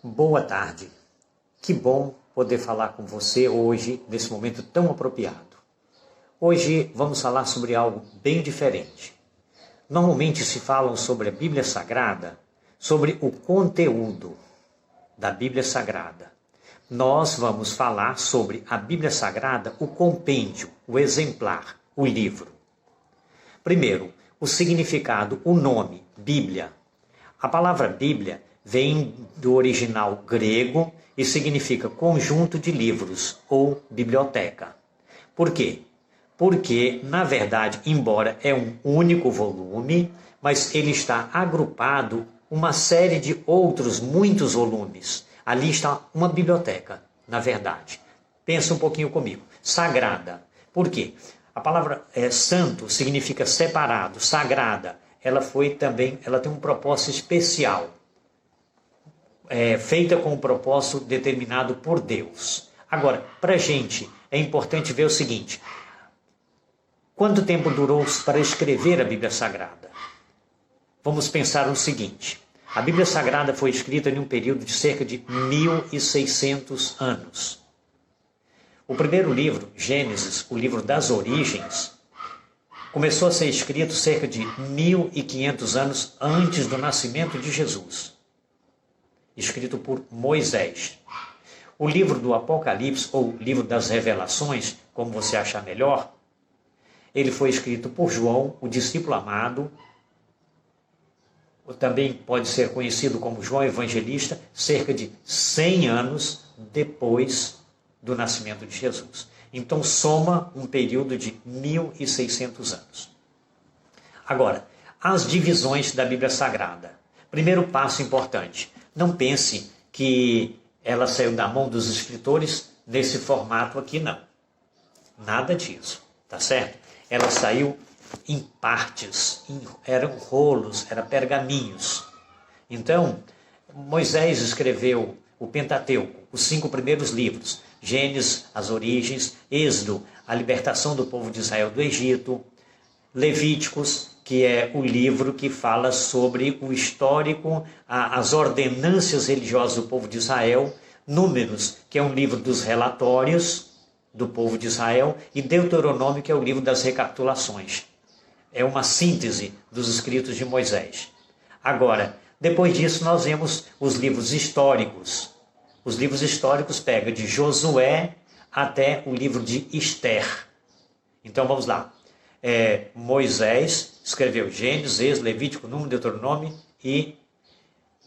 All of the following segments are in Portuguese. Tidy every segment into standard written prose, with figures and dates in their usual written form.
Boa tarde. Que bom poder falar com você hoje, nesse momento tão apropriado. Hoje vamos falar sobre algo bem diferente. Normalmente se falam sobre a Bíblia Sagrada, sobre o conteúdo da Bíblia Sagrada. Nós vamos falar sobre a Bíblia Sagrada, o compêndio, o exemplar, o livro. Primeiro, o significado, o nome, Bíblia. A palavra Bíblia vem do original grego e significa conjunto de livros ou biblioteca. Por quê? Porque, na verdade, embora é um único volume, mas ele está agrupado uma série de outros, muitos volumes. Ali está uma biblioteca, na verdade. Pensa um pouquinho comigo. Sagrada. Por quê? A palavra santo significa separado, sagrada. Ela tem um propósito especial. Feita com um propósito determinado por Deus. Agora, para a gente, é importante ver o seguinte. Quanto tempo durou para escrever a Bíblia Sagrada? Vamos pensar o seguinte. A Bíblia Sagrada foi escrita em um período de cerca de 1.600 anos. O primeiro livro, Gênesis, o livro das origens, começou a ser escrito cerca de 1.500 anos antes do nascimento de Jesus. Escrito por Moisés. O livro do Apocalipse, ou livro das Revelações, como você achar melhor, ele foi escrito por João, o discípulo amado, também pode ser conhecido como João Evangelista, cerca de 100 anos depois do nascimento de Jesus. Então soma um período de 1.600 anos. Agora, as divisões da Bíblia Sagrada. Primeiro passo importante. Não pense que ela saiu da mão dos escritores nesse formato aqui, não. Nada disso, tá certo? Ela saiu em partes, eram rolos, eram pergaminhos. Então, Moisés escreveu o Pentateuco, os 5 primeiros livros. Gênesis, as origens, Êxodo, a libertação do povo de Israel do Egito, Levíticos, que é o livro que fala sobre o histórico, as ordenâncias religiosas do povo de Israel, Números, que é um livro dos relatórios do povo de Israel, e Deuteronômio, que é o livro das recapitulações. É uma síntese dos escritos de Moisés. Agora, depois disso nós vemos os livros históricos. Os livros históricos pegam de Josué até o livro de Esther. Então vamos lá. Moisés escreveu Gênesis, Êxodo, Levítico, Número, Deuteronômio e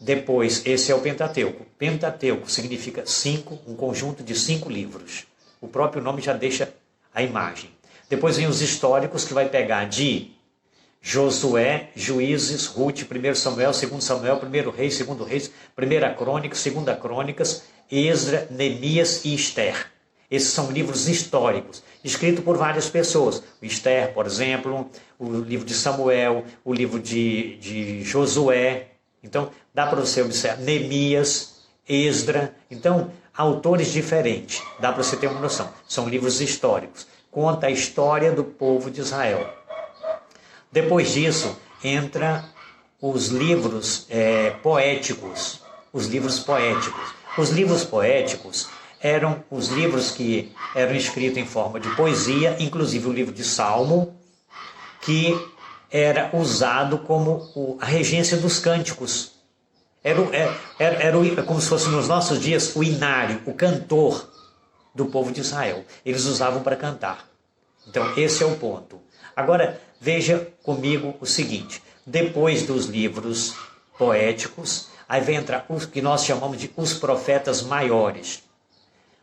depois, esse é o Pentateuco. Pentateuco significa 5, um conjunto de 5 livros. O próprio nome já deixa a imagem. Depois vem os históricos, que vai pegar de Josué, Juízes, Rute, 1 Samuel, 2 Samuel, 1 Reis, 2 Reis, 1 Crônicas, 2 Crônicas, Esdra, Neemias e Esther. Esses são livros históricos, escritos por várias pessoas. O Esther, por exemplo, o livro de Samuel, o livro de Josué. Então, dá para você observar Neemias, Esdra. Então, autores diferentes, dá para você ter uma noção. São livros históricos. Conta a história do povo de Israel. Depois disso, entra os livros poéticos. Os livros poéticos. Os livros poéticos eram os livros que eram escritos em forma de poesia, inclusive o livro de Salmo, que era usado como a regência dos cânticos. Era como se fosse nos nossos dias o inário, o cantor do povo de Israel. Eles usavam para cantar. Então, esse é o ponto. Agora, veja comigo o seguinte. Depois dos livros poéticos, aí vem entrar os que nós chamamos de os profetas maiores.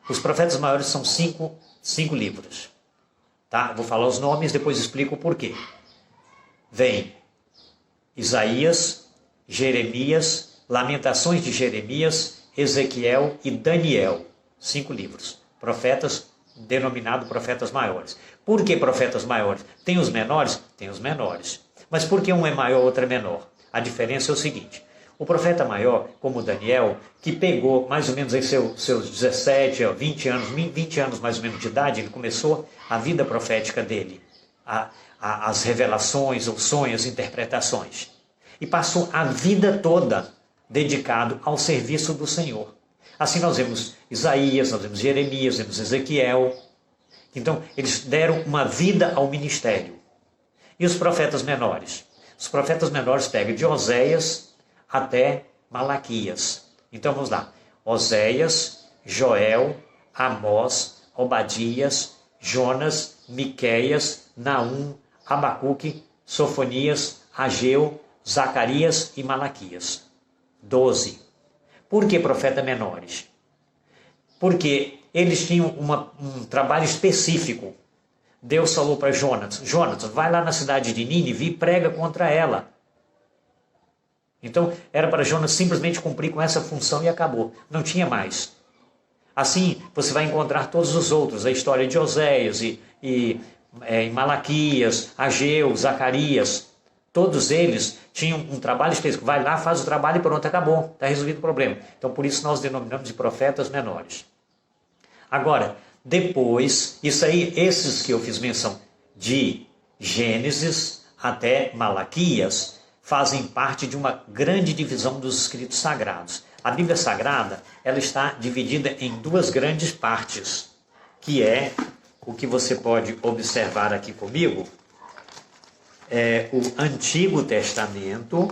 Os profetas maiores são 5 livros. Tá? Vou falar os nomes, depois explico o porquê. Vem Isaías, Jeremias, Lamentações de Jeremias, Ezequiel e Daniel. 5 livros. Profetas, denominados profetas maiores. Por que profetas maiores? Tem os menores? Tem os menores. Mas por que um é maior, outro é menor? A diferença é o seguinte. O profeta maior, como Daniel, que pegou mais ou menos em seus 17, 20 anos mais ou menos de idade, ele começou a vida profética dele. As revelações, os sonhos, interpretações. E passou a vida toda dedicado ao serviço do Senhor. Assim nós vemos Isaías, nós vemos Jeremias, vemos Ezequiel. Então, eles deram uma vida ao ministério. E os profetas menores? Os profetas menores pegam de Oséias até Malaquias. Então, vamos lá. Oséias, Joel, Amós, Obadias, Jonas, Miqueias, Naum, Abacuque, Sofonias, Ageu, Zacarias e Malaquias. 12. Por que profetas menores? Porque eles tinham um trabalho específico. Deus falou para Jonas, vai lá na cidade de Nínive e prega contra ela. Então, era para Jonas simplesmente cumprir com essa função e acabou. Não tinha mais. Assim, você vai encontrar todos os outros, a história de Oséias e Malaquias, Ageu, Zacarias. Todos eles tinham um trabalho específico. Vai lá, faz o trabalho e pronto, acabou. Está resolvido o problema. Então, por isso nós denominamos de profetas menores. Agora, depois, isso aí, esses que eu fiz menção de Gênesis até Malaquias, fazem parte de uma grande divisão dos escritos sagrados. A Bíblia Sagrada, ela está dividida em duas grandes partes, que é o que você pode observar aqui comigo, é o Antigo Testamento,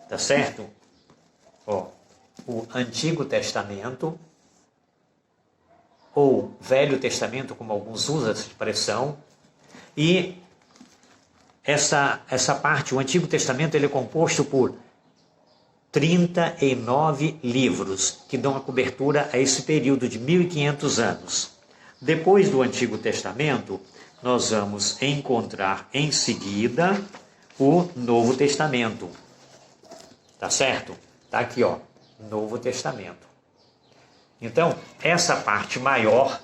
tá certo? O Antigo Testamento, ou Velho Testamento, como alguns usam essa expressão, e essa parte, o Antigo Testamento, ele é composto por 39 livros, que dão a cobertura a esse período de 1500 anos. Depois do Antigo Testamento, nós vamos encontrar em seguida o Novo Testamento. Tá certo? Tá aqui, ó, Novo Testamento. Então, essa parte maior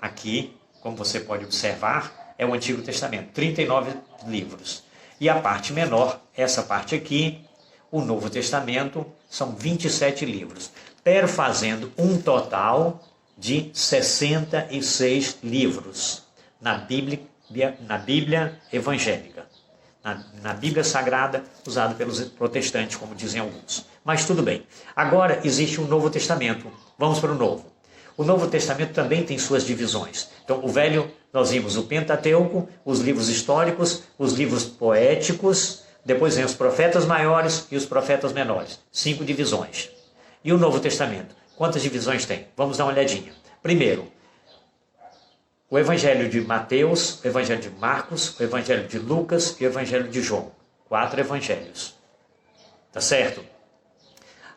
aqui, como você pode observar, é o Antigo Testamento, 39 livros. E a parte menor, essa parte aqui, o Novo Testamento, são 27 livros, perfazendo um total de 66 livros na Bíblia evangélica, na Bíblia Sagrada, usada pelos protestantes, como dizem alguns. Mas tudo bem. Agora existe um Novo Testamento. Vamos para o Novo. O Novo Testamento também tem suas divisões. Então, o Velho, nós vimos o Pentateuco, os livros históricos, os livros poéticos, depois vem os profetas maiores e os profetas menores. 5 divisões. E o Novo Testamento? Quantas divisões tem? Vamos dar uma olhadinha. Primeiro, o Evangelho de Mateus, o Evangelho de Marcos, o Evangelho de Lucas e o Evangelho de João. 4 evangelhos. Tá certo?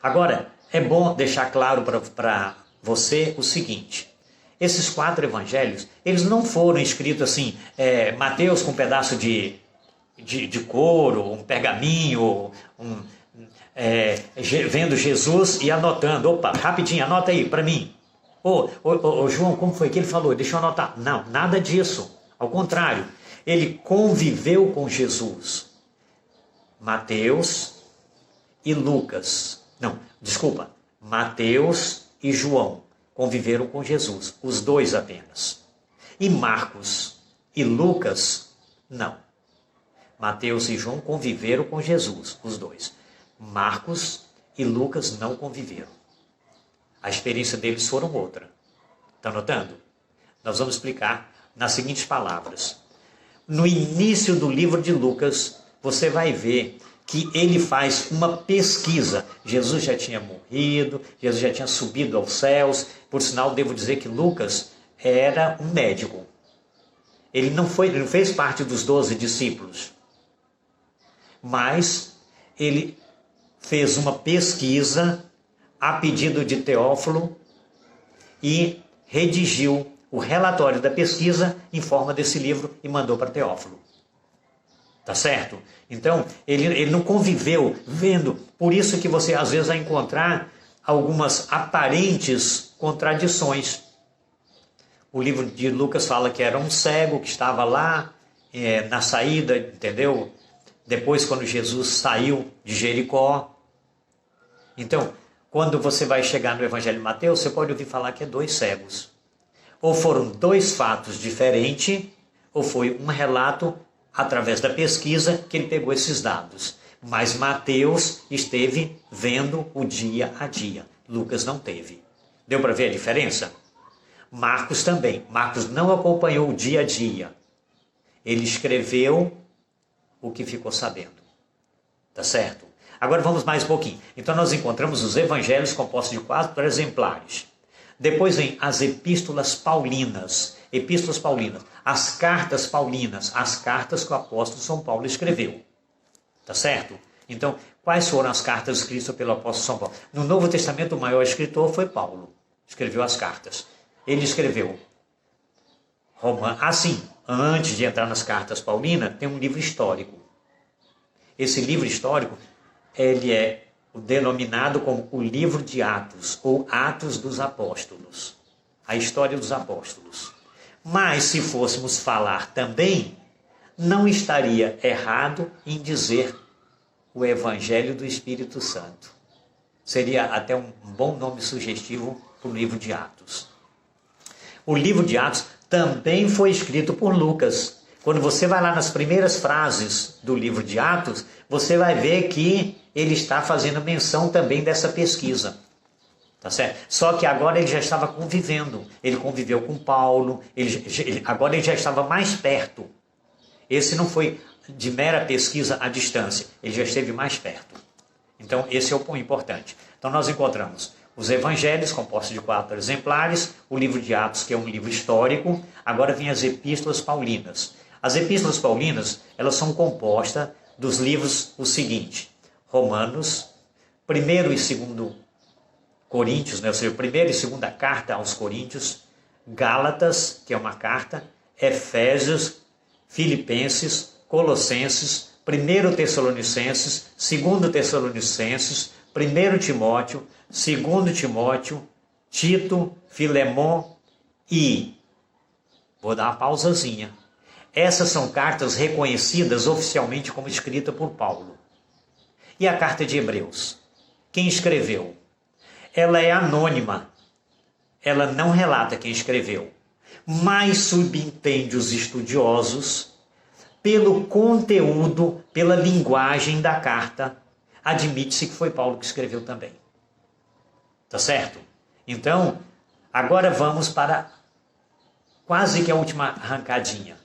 Agora, é bom deixar claro para você o seguinte. Esses 4 evangelhos, eles não foram escritos assim, Mateus com um pedaço de couro, um pergaminho, vendo Jesus e anotando. Opa, rapidinho, anota aí para mim. Ô João, como foi que ele falou? Deixa eu anotar. Não, nada disso. Ao contrário, ele conviveu com Jesus. Mateus e Lucas. Não, desculpa. Mateus e João conviveram com Jesus. Os dois apenas. E Marcos e Lucas, não. Mateus e João conviveram com Jesus. Os dois. Marcos e Lucas não conviveram. A experiência deles foram outra. Está notando? Nós vamos explicar nas seguintes palavras. No início do livro de Lucas, você vai ver que ele faz uma pesquisa. Jesus já tinha morrido, Jesus já tinha subido aos céus. Por sinal, devo dizer que Lucas era um médico. Ele não fez parte dos 12 discípulos. Mas ele fez uma pesquisa a pedido de Teófilo e redigiu o relatório da pesquisa em forma desse livro e mandou para Teófilo. Tá certo? Então, ele não conviveu vendo, por isso que você às vezes vai encontrar algumas aparentes contradições. O livro de Lucas fala que era um cego que estava lá na saída, entendeu? Depois, quando Jesus saiu de Jericó. Então, quando você vai chegar no Evangelho de Mateus, você pode ouvir falar que é 2 cegos. Ou foram 2 fatos diferentes, ou foi um relato através da pesquisa que ele pegou esses dados. Mas Mateus esteve vendo o dia a dia. Lucas não teve. Deu para ver a diferença? Marcos também. Marcos não acompanhou o dia a dia. Ele escreveu o que ficou sabendo. Tá certo? Agora vamos mais um pouquinho. Então nós encontramos os evangelhos compostos de 4 exemplares. Depois vem as epístolas paulinas. Epístolas paulinas. As cartas paulinas. As cartas que o apóstolo São Paulo escreveu. Tá certo? Então, quais foram as cartas escritas pelo apóstolo São Paulo? No Novo Testamento, o maior escritor foi Paulo. Escreveu as cartas. Ele escreveu assim, antes de entrar nas cartas paulinas, tem um livro histórico. Esse livro histórico, ele é denominado como o livro de Atos, ou Atos dos Apóstolos. A história dos apóstolos. Mas, se fôssemos falar também, não estaria errado em dizer o Evangelho do Espírito Santo. Seria até um bom nome sugestivo para o livro de Atos. O livro de Atos também foi escrito por Lucas. Quando você vai lá nas primeiras frases do livro de Atos, você vai ver que ele está fazendo menção também dessa pesquisa. Tá certo? Só que agora ele já estava convivendo. Ele conviveu com Paulo, agora ele já estava mais perto. Esse não foi de mera pesquisa à distância, ele já esteve mais perto. Então, esse é o ponto importante. Então, nós encontramos os evangelhos, compostos de 4 exemplares, o livro de Atos, que é um livro histórico, agora vem as epístolas paulinas. As epístolas paulinas, elas são compostas dos livros o seguinte: Romanos, 1º e 2º Coríntios, ou seja, 1ª e 2ª carta aos Coríntios, Gálatas, que é uma carta, Efésios, Filipenses, Colossenses, 1 Tessalonicenses, 2 Tessalonicenses, 1 Timóteo, 2 Timóteo, Tito, Filemon e... Vou dar uma pausazinha. Essas são cartas reconhecidas oficialmente como escritas por Paulo. E a carta de Hebreus? Quem escreveu? Ela é anônima. Ela não relata quem escreveu. Mas subentende os estudiosos, pelo conteúdo, pela linguagem da carta, admite-se que foi Paulo que escreveu também. Tá certo? Então, agora vamos para quase que a última arrancadinha.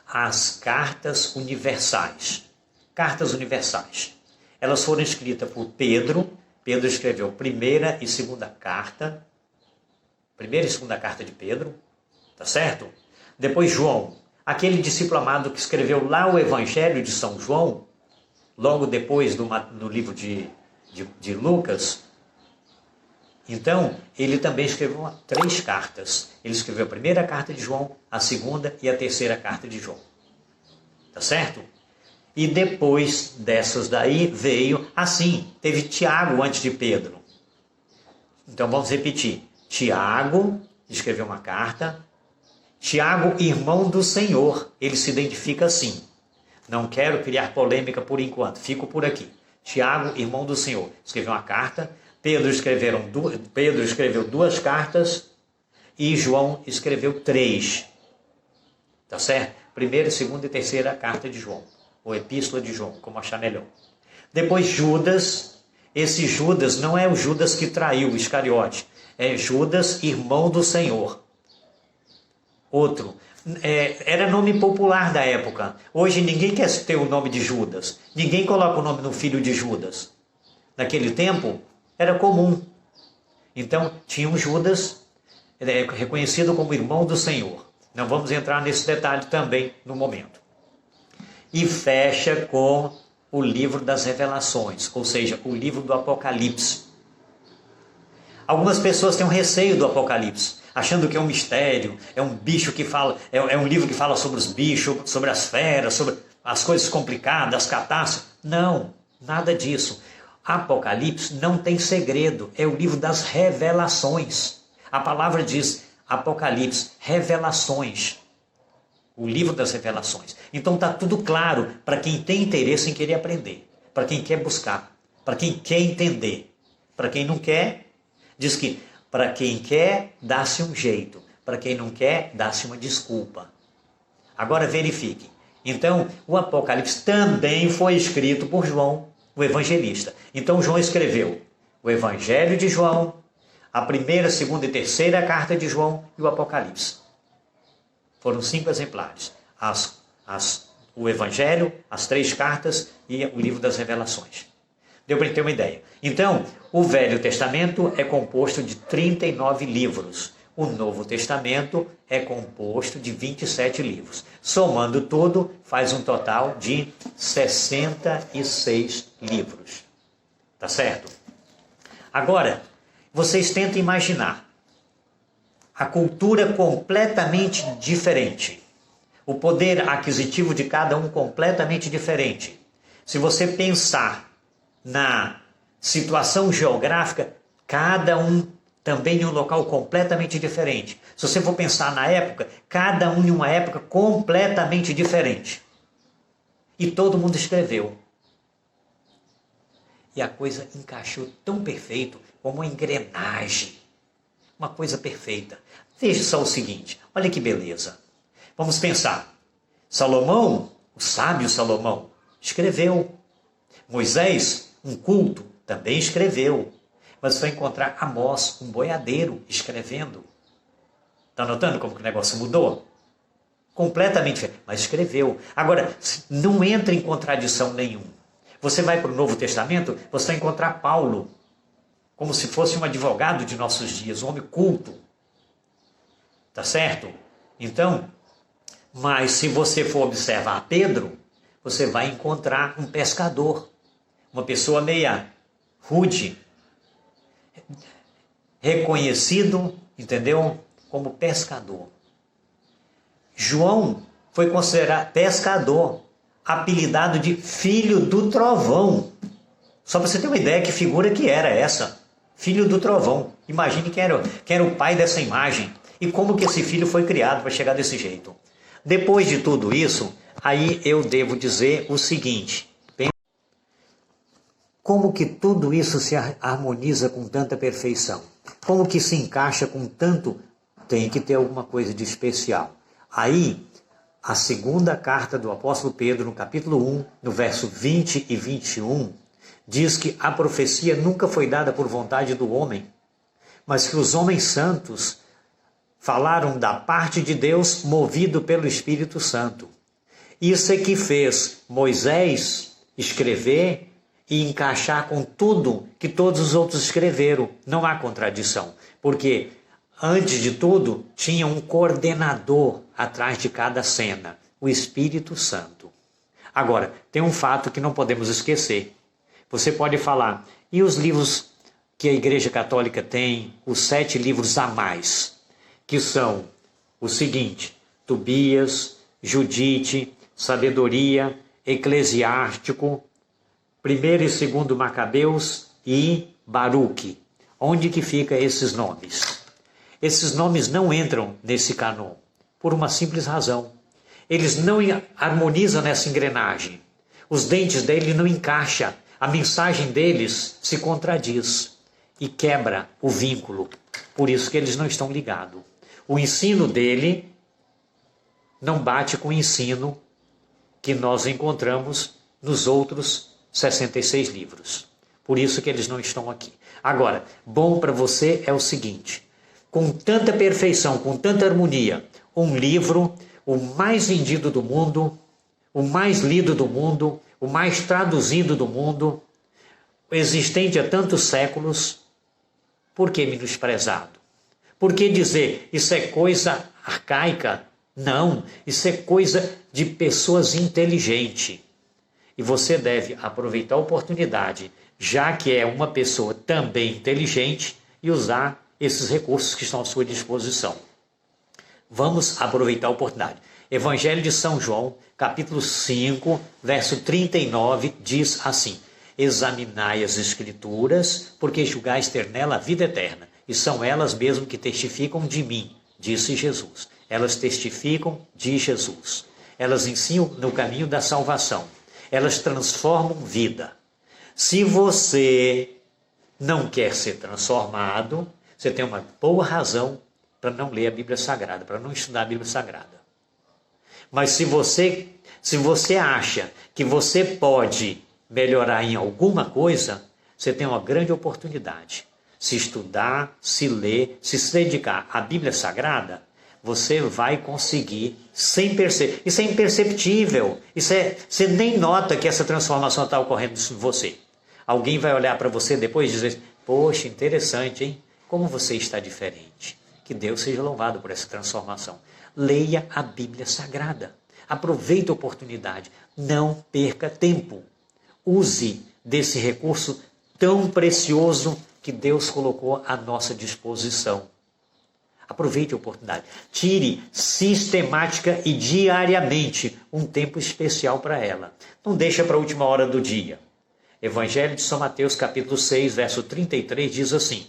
As cartas universais. Cartas universais. Elas foram escritas por Pedro. Pedro escreveu 1ª e 2ª carta. 1ª e 2ª carta de Pedro. Tá certo? Depois João, aquele discípulo amado que escreveu lá o Evangelho de São João, logo depois do livro de Lucas. Então, ele também escreveu 3 cartas. Ele escreveu a 1ª carta de João, a 2ª e a 3ª carta de João. Tá certo? E depois dessas daí veio, teve Tiago antes de Pedro. Então vamos repetir. Tiago escreveu uma carta. Tiago, irmão do Senhor, ele se identifica assim. Não quero criar polêmica por enquanto, fico por aqui. Tiago, irmão do Senhor, escreveu uma carta. Pedro escreveu 2 cartas e João escreveu 3. Tá certo? 1ª, 2ª e 3ª carta de João, ou epístola de João, como achar melhor. Depois Judas. Esse Judas não é o Judas que traiu o Iscariote, é Judas, irmão do Senhor. Outro, era nome popular da época. Hoje ninguém quer ter o nome de Judas. Ninguém coloca o nome no filho de Judas. Naquele tempo, era comum. Então, tinha um Judas reconhecido como irmão do Senhor. Não vamos entrar nesse detalhe também no momento. E fecha com o livro das revelações, ou seja, o livro do Apocalipse. Algumas pessoas têm um receio do Apocalipse, achando que é um mistério, é um bicho que fala, é um livro que fala sobre os bichos, sobre as feras, sobre as coisas complicadas, as catástrofes. Não, nada disso. Apocalipse não tem segredo, é o livro das revelações. A palavra diz Apocalipse, revelações. O livro das revelações. Então está tudo claro para quem tem interesse em querer aprender, para quem quer buscar, para quem quer entender. Para quem não quer, diz que para quem quer, dá-se um jeito. Para quem não quer, dá-se uma desculpa. Agora verifique. Então, o Apocalipse também foi escrito por João, o evangelista. Então, João escreveu o Evangelho de João, a primeira, segunda e terceira carta de João e o Apocalipse. Foram 5 exemplares. O Evangelho, as 3 cartas e o livro das Revelações. Deu para ter uma ideia. Então, o Velho Testamento é composto de 39 livros. O Novo Testamento é composto de 27 livros. Somando tudo, faz um total de 66 livros. Tá certo? Agora, vocês tentem imaginar a cultura completamente diferente. O poder aquisitivo de cada um completamente diferente. Se você pensar na situação geográfica, cada um também em um local completamente diferente. Se você for pensar na época, cada um em uma época completamente diferente. E todo mundo escreveu. E a coisa encaixou tão perfeito como uma engrenagem. Uma coisa perfeita. Veja só o seguinte, olha que beleza. Vamos pensar. Salomão, o sábio Salomão, escreveu. Moisés, um culto, também escreveu. Mas você vai encontrar Amós, um boiadeiro, escrevendo. Está notando como que o negócio mudou? Completamente diferente, mas escreveu. Agora, não entra em contradição nenhuma. Você vai para o Novo Testamento, você vai encontrar Paulo, como se fosse um advogado de nossos dias, um homem culto. Tá certo? Então, mas se você for observar Pedro, você vai encontrar um pescador, uma pessoa meia rude, reconhecido, entendeu? Como pescador. João foi considerado pescador, apelidado de filho do trovão. Só para você ter uma ideia que figura que era essa, filho do trovão. Imagine quem era o pai dessa imagem e como que esse filho foi criado para chegar desse jeito. Depois de tudo isso, aí eu devo dizer o seguinte: como que tudo isso se harmoniza com tanta perfeição? Como que se encaixa com tanto? Tem que ter alguma coisa de especial. Aí, a segunda carta do apóstolo Pedro, no capítulo 1, no verso 20 e 21, diz que a profecia nunca foi dada por vontade do homem, mas que os homens santos falaram da parte de Deus movido pelo Espírito Santo. Isso é que fez Moisés escrever e encaixar com tudo que todos os outros escreveram. Não há contradição, porque antes de tudo tinha um coordenador atrás de cada cena, o Espírito Santo. Agora, tem um fato que não podemos esquecer. Você pode falar, e os livros que a Igreja Católica tem, os 7 livros a mais, que são o seguinte: Tobias, Judite, Sabedoria, Eclesiástico, 1º e 2º Macabeus e Baruque. Onde que ficam esses nomes? Esses nomes não entram nesse cânon, por uma simples razão. Eles não harmonizam nessa engrenagem. Os dentes dele não encaixam. A mensagem deles se contradiz e quebra o vínculo. Por isso que eles não estão ligados. O ensino dele não bate com o ensino que nós encontramos nos outros 66 livros. Por isso que eles não estão aqui. Agora, bom para você é o seguinte: com tanta perfeição, com tanta harmonia, um livro, o mais vendido do mundo, o mais lido do mundo, o mais traduzido do mundo, existente há tantos séculos, por que menosprezado? Por que dizer isso é coisa arcaica? Não, isso é coisa de pessoas inteligentes. E você deve aproveitar a oportunidade, já que é uma pessoa também inteligente, e usar esses recursos que estão à sua disposição. Vamos aproveitar a oportunidade. Evangelho de São João, capítulo 5, verso 39, diz assim: examinai as Escrituras, porque julgais ter nela a vida eterna, e são elas mesmo que testificam de mim, disse Jesus. Elas testificam de Jesus. Elas ensinam no caminho da salvação. Elas transformam vida. Se você não quer ser transformado, você tem uma boa razão para não ler a Bíblia Sagrada, para não estudar a Bíblia Sagrada. Mas se você Se você acha que você pode melhorar em alguma coisa, você tem uma grande oportunidade. Se estudar, se ler, se dedicar à Bíblia Sagrada, você vai conseguir sem perceber. Isso é imperceptível. Você nem nota que essa transformação está ocorrendo em você. Alguém vai olhar para você depois e dizer, poxa, interessante, hein? Como você está diferente. Que Deus seja louvado por essa transformação. Leia a Bíblia Sagrada. Aproveite a oportunidade. Não perca tempo. Use desse recurso tão precioso que Deus colocou à nossa disposição. Aproveite a oportunidade. Tire sistemática e diariamente um tempo especial para ela. Não deixa para a última hora do dia. Evangelho de São Mateus, capítulo 6, verso 33, diz assim: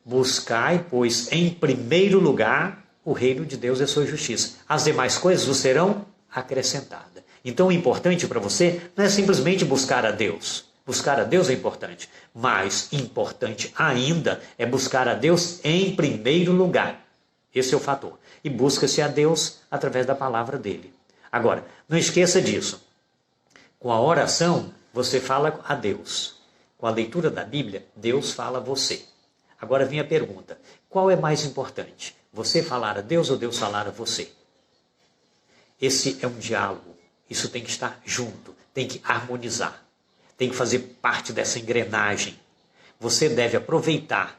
buscai, pois, em primeiro lugar o reino de Deus e a sua justiça. As demais coisas vos serão acrescentadas. Então, o importante para você não é simplesmente buscar a Deus. Buscar a Deus é importante, mas importante ainda é buscar a Deus em primeiro lugar. Esse é o fator. E busca-se a Deus através da palavra dele. Agora, não esqueça disso. Com a oração, você fala a Deus. Com a leitura da Bíblia, Deus fala a você. Agora vem a pergunta: qual é mais importante? Você falar a Deus ou Deus falar a você? Esse é um diálogo. Isso tem que estar junto, tem que harmonizar. Tem que fazer parte dessa engrenagem. Você deve aproveitar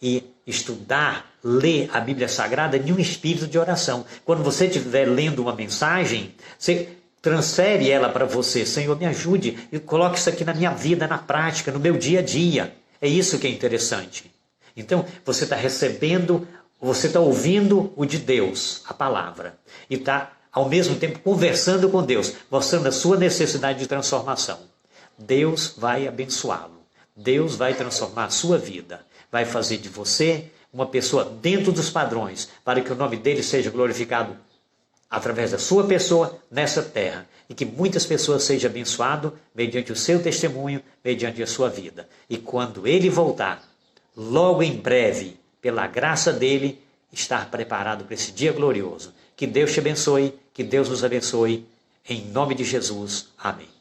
e estudar, ler a Bíblia Sagrada em um espírito de oração. Quando você estiver lendo uma mensagem, você transfere ela para você. Senhor, me ajude e coloque isso aqui na minha vida, na prática, no meu dia a dia. É isso que é interessante. Então, você está recebendo, você está ouvindo o de Deus, a palavra, e está, ao mesmo tempo, conversando com Deus, mostrando a sua necessidade de transformação. Deus vai abençoá-lo. Deus vai transformar a sua vida. Vai fazer de você uma pessoa dentro dos padrões, para que o nome dele seja glorificado através da sua pessoa nessa terra. E que muitas pessoas sejam abençoadas mediante o seu testemunho, mediante a sua vida. E quando ele voltar, logo em breve, pela graça dele, estar preparado para esse dia glorioso. Que Deus te abençoe, que Deus nos abençoe. Em nome de Jesus. Amém.